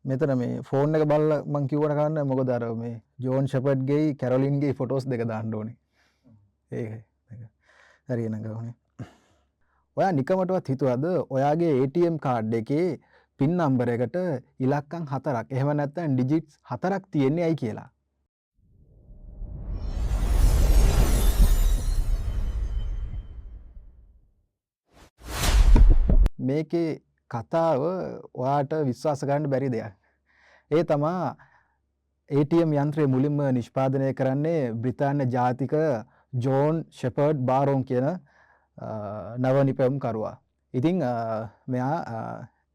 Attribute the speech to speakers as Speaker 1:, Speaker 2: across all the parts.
Speaker 1: මෙතන මේ ෆෝන් එක බලලා මං කිව්වට කවන්නේ මොකද අර මේ ජෝන් ෂෙපර්ඩ් ගේ කැරොලින් ගේ ෆොටෝස් දෙක දාන්න ඕනේ. ඒකයි. හරි එහෙනම් ගහන්නේ. ඔයා නිකමටවත් හිතුවද ඔයාගේ ATM කාඩ් එකේ පින් නම්බර එකට ඉලක්කම් 4ක් එහෙම නැත්නම් ඩිජිට්ස් 4ක් තියෙන්නේ ඇයි කියලා? මේකේ කතාව ඔයාට විශ්වාස කරන්න බැරි දෙයක්. ඒ තමා ATM යන්ත්‍රය මුලින්ම නිෂ්පාදනය කරන්නේ බ්‍රිතාන්‍ය ජාතික ජෝන් ෂෙපර්ඩ් බාරෝන් කියන නව නිපැයුම්කරුවා. ඉතින් මෙයා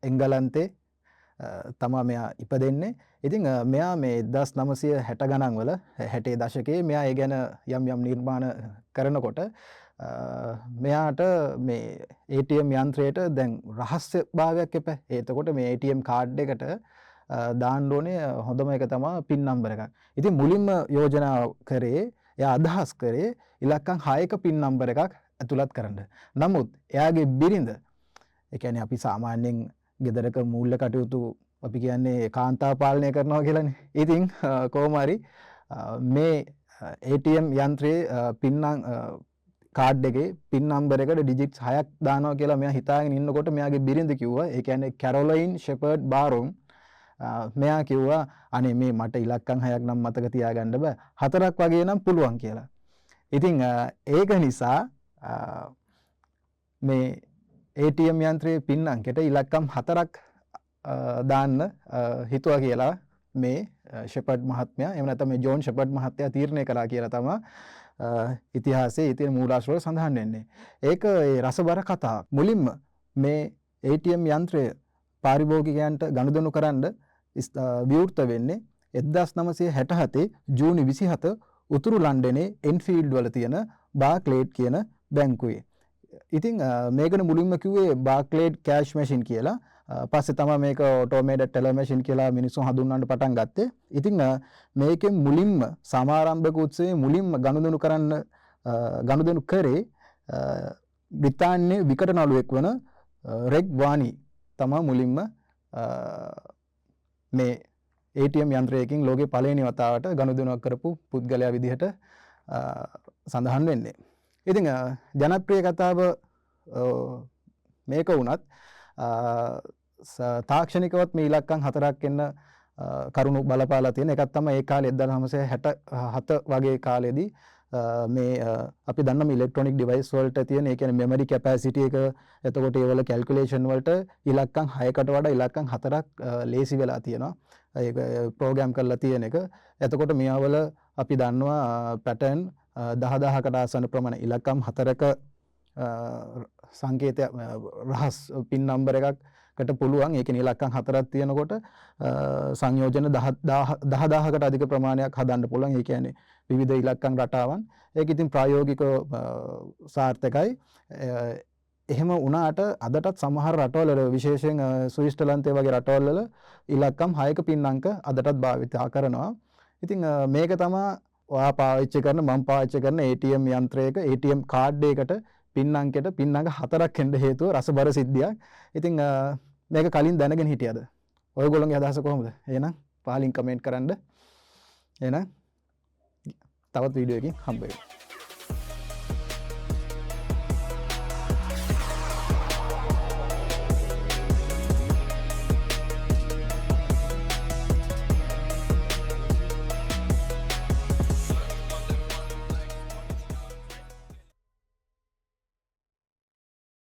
Speaker 1: එංගලන්තේ තමා මෙයා ඉපදෙන්නේ. ඉතින් මෙයා මේ 1960 ගණන් වල 60 දශකයේ මෙයා ඒ ගැන යම් නිර්මාණ කරනකොට මෙයාට මේ ATM යන්ත්‍රයට දැන් රහස්‍යභාවයක් එපා. එතකොට මේ ATM කාඩ් එකට දාන්න ඕනේ හොඳම එක තමයි පින් නම්බර එකක්. ඉතින් මුලින්ම යෝජනා කරේ එයා අදහස් කරේ ඉලක්කම් 6ක පින් නම්බර එකක් ඇතුළත් කරන්න. නමුත් එයාගේ බිරිඳ ඒ කියන්නේ අපි සාමාන්‍යයෙන් ගෙදරක මූල්‍ය කටයුතු අපි කියන්නේ කාන්තාව පාලනය කරනවා කියලානේ. ඉතින් කොහොම හරි මේ ATM යන්ත්‍රයේ පින් කාඩ් එකේ පින් නම්බර එකට ඩිජිට්ස් 6ක් දානවා කියලා මෙයා හිතාගෙන ඉන්නකොට මෙයාගේ බිරිඳ කිව්වා ඒ කියන්නේ කැරොලයින් ෂෙපර්ඩ් බාරෝන් මෙයා කිව්වා අනේ මේ මට ඉලක්කම් 6ක් නම් මතක තියාගන්න බෑ 4ක් වගේ නම් පුළුවන් කියලා. ඉතින් ඒක නිසා මේ ATM යන්ත්‍රයේ පින් අංකයට ඉලක්කම් 4ක් දාන්න හිතුවා කියලා මේ ෂෙපර්ඩ් මහත්මයා එහෙම නැත්නම් මේ ජෝන් ෂෙපර්ඩ් මහත්තයා තීරණය කළා කියලා තමයි ඉතිහාසයේ ඉතින් මූලාශ්‍රවල සඳහන් වෙන්නේ. ඒක ඒ රසබර කතාවක්. මුලින්ම මේ ATM යන්ත්‍රය පාරිභෝගිකයන්ට ගනුදෙනු කරන්න විවෘත වෙන්නේ 1967 ජූනි 27 උතුරු ලන්ඩනයේ එන්ෆීල්ඩ් වල තියෙන බාක්ලේඩ් කියන බැංකුවේ. ඉතින් මේකන මුලින්ම කිව්වේ බාක්ලේඩ් කෑෂ් මැෂින් කියලා. පස්සේ තමයි මේක ඔටෝමේටඩ් ටෙලර් මැෂින් කියලා මිනිස්සු හඳුන්වන්න පටන් ගත්තේ. ඉතින් මේකෙන් මුලින්ම සමාරම්භක උත්සවයේ මුලින්ම ගනුදෙනු කරේ බ්‍රිතාන්‍යයේ විකට නළුවෙක් වන රෙග් වානි තමයි මුලින්ම මේ ATM යන්ත්‍රයකින් ලෝකේ පළවෙනි වතාවට ගනුදෙනුවක් කරපු පුද්ගලයා විදිහට සඳහන් වෙන්නේ. ඉතින් ජනප්‍රිය කතාව මේක වුණත් තාක්ෂණිකවත් මේ ඉලක්කම් 4ක් එන්න කරුණු බලපාලා තියෙන එකක් තමයි ඒ කාලේ 1967 වගේ කාලෙදී මේ අපි දන්නම ඉලෙක්ට්‍රොනික ඩිවයිස් වලට තියෙන ඒ කියන්නේ මෙමරි කැපැසිටි එක එතකොට ඒ වල කැල්කියුලේෂන් වලට ඉලක්කම් 6කට වඩා ඉලක්කම් 4ක් ලේසි වෙලා තියෙනවා. ඒක ප්‍රෝග්‍රෑම් කරලා තියෙන එක. එතකොට මෙයාවල අපි දන්නවා පැටර්න් 10000කට ආසන්න ප්‍රමාණ ඉලක්කම් 4ක සංකේතය රහස් පින් නම්බර එකකට පුළුවන්. ඒ කියන්නේ ඉලක්කම් 4ක් තියෙනකොට සංයෝජන 10000කට අධික ප්‍රමාණයක් හදන්න පුළුවන්. ඒ කියන්නේ විවිධ ඉලක්කම් රටාවන්. ඒක ඉතින් ප්‍රායෝගිකව සාර්ථකයි. එහෙම වුණාට අදටත් සමහර රටවල විශේෂයෙන් ස්විට්සර්ලන්තය වගේ රටවල් වල ඉලක්කම් 6ක පින් අංක අදටත් භාවිත කරනවා. ඉතින් මේක තමයි ඔයා පාවිච්චි කරන මම පාවිච්චි කරන ATM යන්ත්‍රයක ATM කාඩ් එකකට පින් අංකයට පින් අංක 4ක් එන්න හේතුව රසබර සිද්ධියක්. ඉතින් මේක කලින් දැනගෙන හිටියද? ඔයගොල්ලෝගේ අදහස කොහොමද? එහෙනම් පහලින් කමෙන්ට් කරන්න. එහෙනම් තවත් වීඩියෝ එකකින් හම්බ වෙමු.